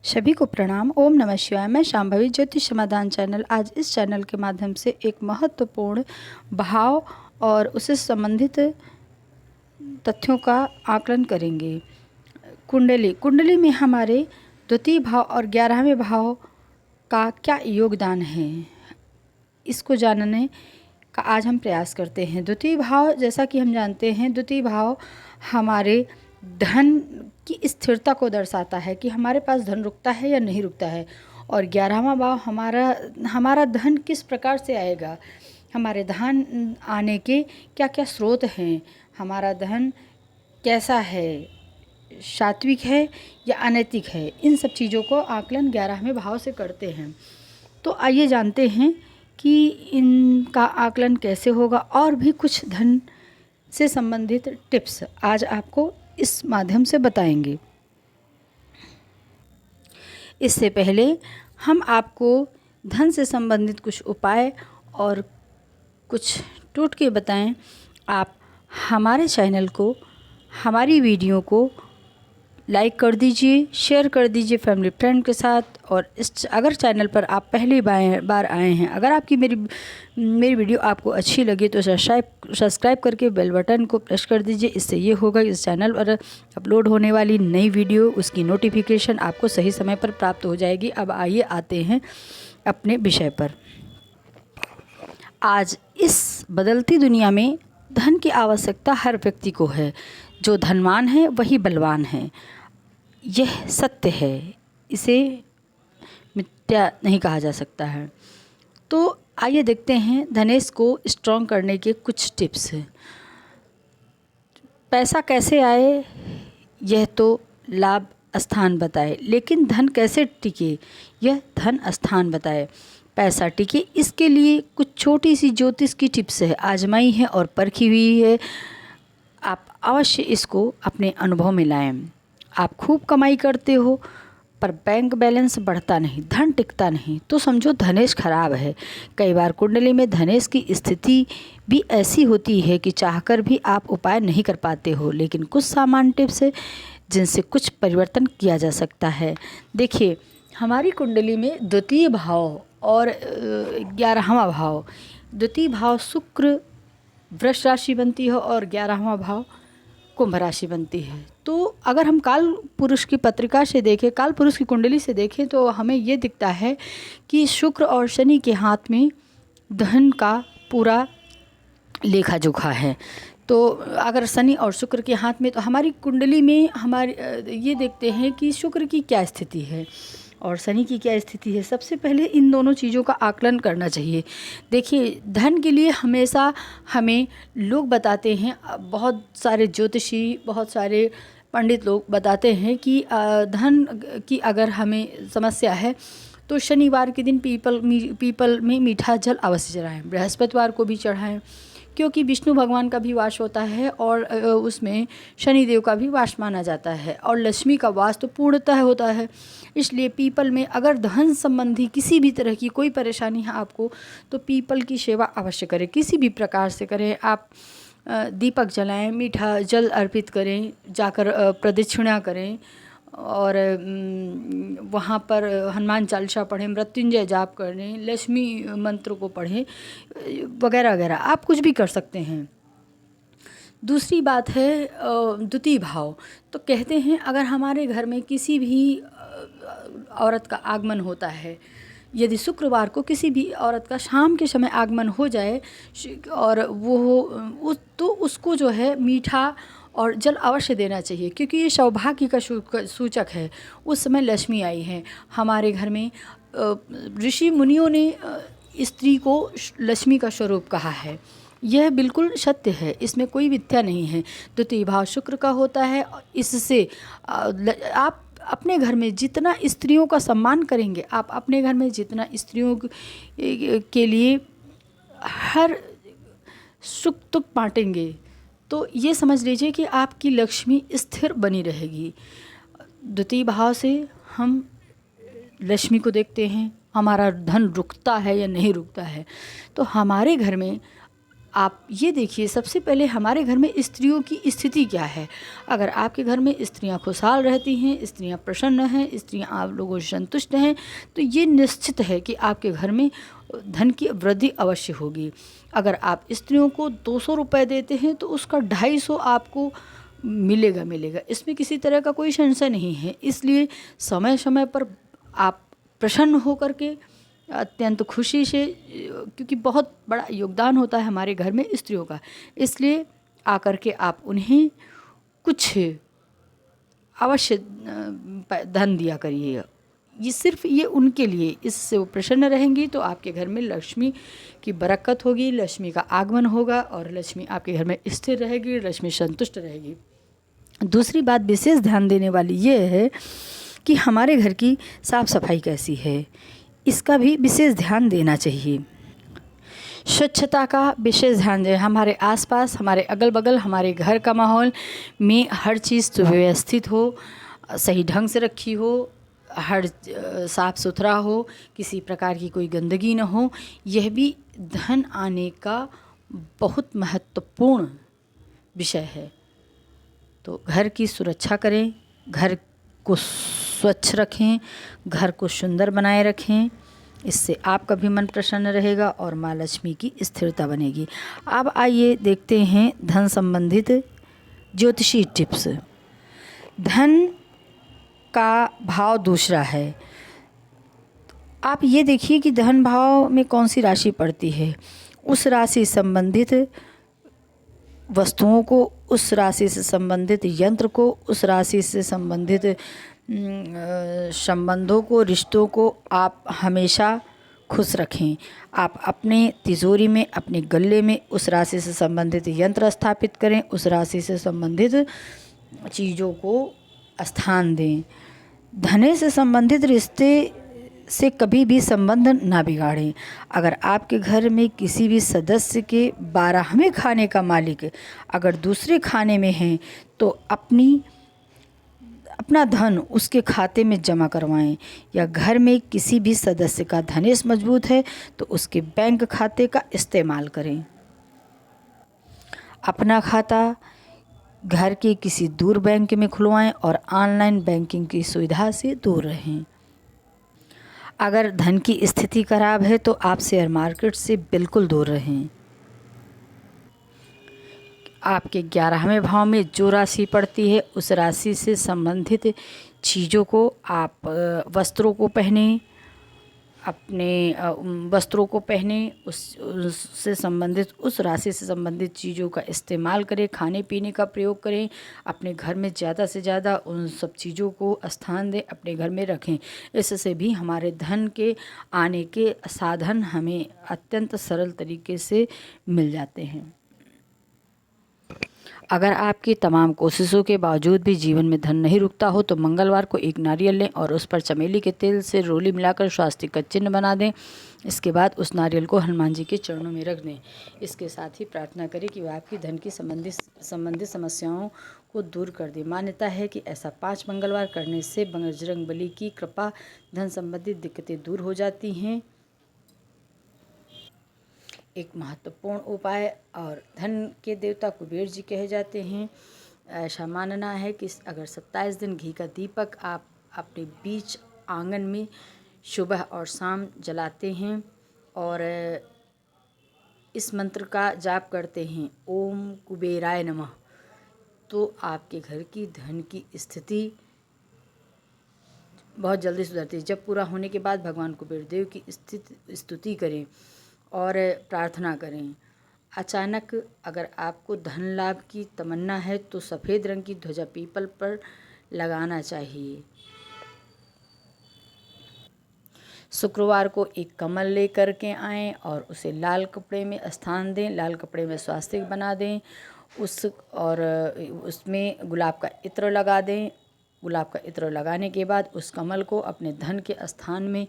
सभी को प्रणाम। ओम नमः शिवाय। मैं शांभवी ज्योतिष समाधान चैनल आज इस चैनल के माध्यम से एक महत्वपूर्ण भाव और उससे संबंधित तथ्यों का आकलन करेंगे। कुंडली में हमारे द्वितीय भाव और 11वें भाव का क्या योगदान है, इसको जानने का आज हम प्रयास करते हैं। द्वितीय भाव, जैसा कि हम जानते हैं, द्वितीय भाव हमारे धन की स्थिरता को दर्शाता है कि हमारे पास धन रुकता है या नहीं रुकता है। और 11वां भाव हमारा धन किस प्रकार से आएगा, हमारे धन आने के क्या क्या स्रोत हैं, हमारा धन कैसा है, सात्विक है या अनैतिक है, इन सब चीज़ों को आकलन 11वें भाव से करते हैं। तो आइए जानते हैं कि इनका आकलन कैसे होगा और भी कुछ धन से संबंधित टिप्स आज आपको इस माध्यम से बताएंगे। इससे पहले हम आपको धन से संबंधित कुछ उपाय और कुछ टोटके बताएं। आप हमारे चैनल को, हमारी वीडियो को लाइक कर दीजिए, शेयर कर दीजिए फैमिली फ्रेंड के साथ। और अगर चैनल पर आप पहली बार आए हैं, अगर आपकी मेरी वीडियो आपको अच्छी लगे तो सब्सक्राइब करके बेल बटन को प्रेस कर दीजिए। इससे ये होगा इस चैनल पर अपलोड होने वाली नई वीडियो, उसकी नोटिफिकेशन आपको सही समय पर प्राप्त हो जाएगी। अब आइए आते हैं अपने विषय पर। आज इस बदलती दुनिया में धन की आवश्यकता हर व्यक्ति को है। जो धनवान है वही बलवान है, यह सत्य है, इसे मिथ्या नहीं कहा जा सकता है। तो आइए देखते हैं धनेश को स्ट्रॉन्ग करने के कुछ टिप्स। पैसा कैसे आए यह तो लाभ स्थान बताए, लेकिन धन कैसे टिके यह धन स्थान बताए। पैसा टिके इसके लिए कुछ छोटी सी ज्योतिष की टिप्स है, आजमाई है और परखी हुई है। आप अवश्य इसको अपने अनुभव में लाएं। आप खूब कमाई करते हो पर बैंक बैलेंस बढ़ता नहीं, धन टिकता नहीं, तो समझो धनेश खराब है। कई बार कुंडली में धनेश की स्थिति भी ऐसी होती है कि चाहकर भी आप उपाय नहीं कर पाते हो, लेकिन कुछ सामान्य टिप्स है जिनसे कुछ परिवर्तन किया जा सकता है। देखिए, हमारी कुंडली में द्वितीय भाव और 11वां भाव, द्वितीय भाव शुक्र वृष राशि बनती है और 11वां भाव कुंभ राशि बनती है। तो अगर हम काल पुरुष की पत्रिका से देखें, काल पुरुष की कुंडली से देखें, तो हमें ये दिखता है कि शुक्र और शनि के हाथ में धन का पूरा लेखा जोखा है। तो अगर शनि और शुक्र के हाथ में, तो हमारी कुंडली में ये देखते हैं कि शुक्र की क्या स्थिति है और शनि की क्या स्थिति है। सबसे पहले इन दोनों चीज़ों का आकलन करना चाहिए। देखिए, धन के लिए हमेशा हमें लोग बताते हैं, बहुत सारे ज्योतिषी, बहुत सारे पंडित लोग बताते हैं कि धन की अगर हमें समस्या है तो शनिवार के दिन पीपल में मीठा जल अवश्य चढ़ाएं, बृहस्पतिवार को भी चढ़ाएं, क्योंकि विष्णु भगवान का भी वास होता है और उसमें शनिदेव का भी वास माना जाता है और लक्ष्मी का वास तो पूर्णतः होता है। इसलिए पीपल में अगर धन संबंधी किसी भी तरह की कोई परेशानी है आपको, तो पीपल की सेवा अवश्य करें, किसी भी प्रकार से करें। आप दीपक जलाएं, मीठा जल अर्पित करें, जाकर प्रदक्षिणा करें और वहाँ पर हनुमान चालीसा पढ़ें, मृत्युंजय जाप करें, लक्ष्मी मंत्र को पढ़ें, वगैरह वगैरह। आप कुछ भी कर सकते हैं। दूसरी बात है द्वितीय भाव। तो कहते हैं अगर हमारे घर में किसी भी औरत का आगमन होता है, यदि शुक्रवार को किसी भी औरत का शाम के समय आगमन हो जाए और तो उसको जो है मीठा और जल अवश्य देना चाहिए, क्योंकि ये सौभाग्य का सूचक है। उस समय लक्ष्मी आई है हमारे घर में। ऋषि मुनियों ने स्त्री को लक्ष्मी का स्वरूप कहा है, यह बिल्कुल सत्य है, इसमें कोई मिथ्या नहीं है। द्वितीय भाव शुक्र का होता है। इससे आप अपने घर में जितना स्त्रियों का सम्मान करेंगे, आप अपने घर में जितना स्त्रियों के लिए हर सुख दुख बांटेंगे, तो ये समझ लीजिए कि आपकी लक्ष्मी स्थिर बनी रहेगी। द्वितीय भाव से हम लक्ष्मी को देखते हैं, हमारा धन रुकता है या नहीं रुकता है। तो हमारे घर में आप ये देखिए, सबसे पहले हमारे घर में स्त्रियों की स्थिति क्या है। अगर आपके घर में स्त्रियां खुशहाल रहती हैं, स्त्रियां प्रसन्न हैं, स्त्रियां आप लोगों से संतुष्ट हैं, तो ये निश्चित है कि आपके घर में धन की वृद्धि अवश्य होगी। अगर आप स्त्रियों को 200 रुपये देते हैं तो उसका 250 आपको मिलेगा। इसमें किसी तरह का कोई संशय नहीं है। इसलिए समय समय पर आप प्रसन्न होकर के, अत्यंत खुशी से, क्योंकि बहुत बड़ा योगदान होता है हमारे घर में स्त्रियों का, इसलिए आकर के आप उन्हें कुछ अवश्य धन दिया करिए। ये सिर्फ ये उनके लिए, इससे वो प्रसन्न रहेंगी तो आपके घर में लक्ष्मी की बरकत होगी, लक्ष्मी का आगमन होगा और लक्ष्मी आपके घर में स्थिर रहेगी, लक्ष्मी संतुष्ट रहेगी। दूसरी बात विशेष ध्यान देने वाली ये है कि हमारे घर की साफ़ सफाई कैसी है, इसका भी विशेष ध्यान देना चाहिए। स्वच्छता का विशेष ध्यान दें। हमारे आसपास, हमारे अगल बगल, हमारे घर का माहौल में हर चीज़ सुव्यवस्थित हो, सही ढंग से रखी हो, हर साफ़ सुथरा हो, किसी प्रकार की कोई गंदगी न हो। यह भी धन आने का बहुत महत्वपूर्ण विषय है। तो घर की सुरक्षा करें, घर को स्वच्छ रखें, घर को सुंदर बनाए रखें, इससे आपका भी मन प्रसन्न रहेगा और माँ लक्ष्मी की स्थिरता बनेगी। अब आइए देखते हैं धन संबंधित ज्योतिषी टिप्स। धन का भाव दूसरा है। आप ये देखिए कि धन भाव में कौन सी राशि पड़ती है, उस राशि संबंधित वस्तुओं को, उस राशि से संबंधित यंत्र को, उस राशि से संबंधित संबंधों को, रिश्तों को आप हमेशा खुश रखें। आप अपने तिजोरी में, अपने गले में उस राशि से संबंधित यंत्र स्थापित करें, उस राशि से संबंधित चीज़ों को स्थान दें। धन से संबंधित रिश्ते से कभी भी संबंध ना बिगाड़ें। अगर आपके घर में किसी भी सदस्य के 12वें खाने का मालिक अगर दूसरे खाने में है तो अपना धन उसके खाते में जमा करवाएं। या घर में किसी भी सदस्य का धनेश मजबूत है तो उसके बैंक खाते का इस्तेमाल करें। अपना खाता घर के किसी दूर बैंक में खुलवाएं और ऑनलाइन बैंकिंग की सुविधा से दूर रहें। अगर धन की स्थिति खराब है तो आप शेयर मार्केट से बिल्कुल दूर रहें। आपके 11वें भाव में जो राशि पड़ती है उस राशि से संबंधित चीज़ों को आप वस्त्रों को पहने, अपने वस्त्रों को पहने, उससे संबंधित, उस राशि से संबंधित चीज़ों का इस्तेमाल करें, खाने पीने का प्रयोग करें। अपने घर में ज़्यादा से ज़्यादा उन सब चीज़ों को स्थान दें, अपने घर में रखें। इससे भी हमारे धन के आने के साधन हमें अत्यंत सरल तरीके से मिल जाते हैं। अगर आपकी तमाम कोशिशों के बावजूद भी जीवन में धन नहीं रुकता हो तो मंगलवार को एक नारियल लें और उस पर चमेली के तेल से रोली मिलाकर स्वास्तिक का चिन्ह बना दें। इसके बाद उस नारियल को हनुमान जी के चरणों में रख दें। इसके साथ ही प्रार्थना करें कि वह आपकी धन की संबंधित समस्याओं को दूर कर दे। मान्यता है कि ऐसा 5 मंगलवार करने से बजरंगबली की कृपा धन संबंधित दिक्कतें दूर हो जाती हैं। एक महत्वपूर्ण उपाय, और धन के देवता कुबेर जी कहे जाते हैं। ऐसा मानना है कि अगर 27 दिन घी का दीपक आप अपने बीच आंगन में सुबह और शाम जलाते हैं और इस मंत्र का जाप करते हैं, ओम कुबेराय नमः, तो आपके घर की धन की स्थिति बहुत जल्दी सुधरती है। जब पूरा होने के बाद भगवान कुबेर देव की स्तुति करें और प्रार्थना करें। अचानक अगर आपको धन लाभ की तमन्ना है तो सफ़ेद रंग की ध्वजा पीपल पर लगाना चाहिए। शुक्रवार को एक कमल लेकर के आएँ और उसे लाल कपड़े में स्थान दें, लाल कपड़े में स्वास्तिक बना दें, उसमें गुलाब का इत्र लगा दें। गुलाब का इत्र लगाने के बाद उस कमल को अपने धन के स्थान में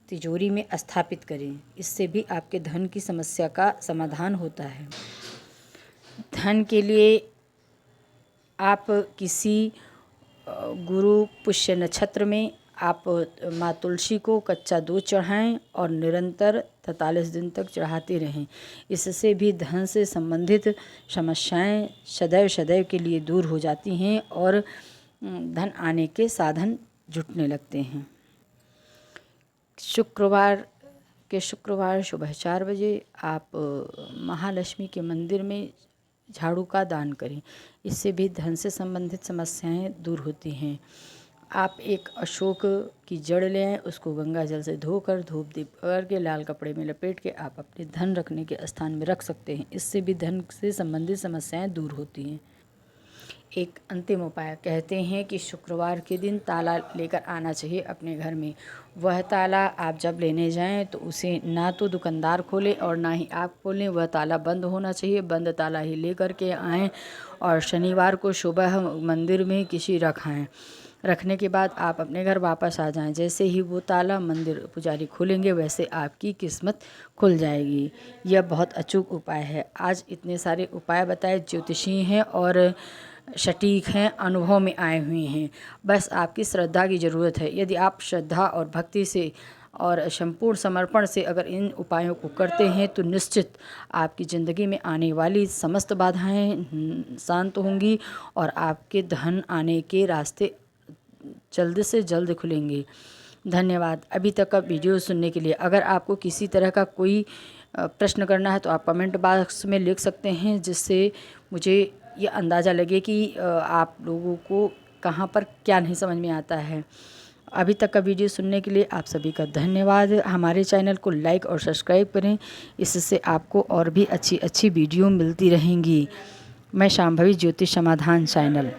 तिजोरी में स्थापित करें। इससे भी आपके धन की समस्या का समाधान होता है। धन के लिए आप किसी गुरु पुष्य नक्षत्र में आप माँ तुलसी को कच्चा दूध चढ़ाएं और निरंतर 43 दिन तक चढ़ाते रहें। इससे भी धन से संबंधित समस्याएं सदैव सदैव के लिए दूर हो जाती हैं और धन आने के साधन जुटने लगते हैं। शुक्रवार सुबह 4 बजे आप महालक्ष्मी के मंदिर में झाड़ू का दान करें। इससे भी धन से संबंधित समस्याएं दूर होती हैं। आप एक अशोक की जड़ ले आएँ, उसको गंगा जल से धोकर धूप दीप करके लाल कपड़े में लपेट के आप अपने धन रखने के स्थान में रख सकते हैं। इससे भी धन से संबंधित समस्याएं दूर होती हैं। एक अंतिम उपाय कहते हैं कि शुक्रवार के दिन ताला लेकर आना चाहिए अपने घर में। वह ताला आप जब लेने जाएं तो उसे ना तो दुकानदार खोले और ना ही आप खोलें। वह ताला बंद होना चाहिए, बंद ताला ही लेकर के आएँ और शनिवार को सुबह मंदिर में किसी रखाएँ। रखने के बाद आप अपने घर वापस आ जाएं। जैसे ही वो ताला मंदिर पुजारी खोलेंगे वैसे आपकी किस्मत खुल जाएगी। यह बहुत अचूक उपाय है। आज इतने सारे उपाय बताए, ज्योतिषी हैं और सटीक हैं, अनुभव में आए हुए हैं। बस आपकी श्रद्धा की ज़रूरत है। यदि आप श्रद्धा और भक्ति से और संपूर्ण समर्पण से अगर इन उपायों को करते हैं तो निश्चित आपकी ज़िंदगी में आने वाली समस्त बाधाएं शांत होंगी और आपके धन आने के रास्ते जल्द से जल्द खुलेंगे। धन्यवाद अभी तक का वीडियो सुनने के लिए। अगर आपको किसी तरह का कोई प्रश्न करना है तो आप कमेंट बॉक्स में लिख सकते हैं, जिससे मुझे ये अंदाज़ा लगे कि आप लोगों को कहाँ पर क्या नहीं समझ में आता है। अभी तक का वीडियो सुनने के लिए आप सभी का धन्यवाद। हमारे चैनल को लाइक और सब्सक्राइब करें, इससे आपको और भी अच्छी अच्छी वीडियो मिलती रहेंगी। मैं शांभवी ज्योतिष समाधान चैनल।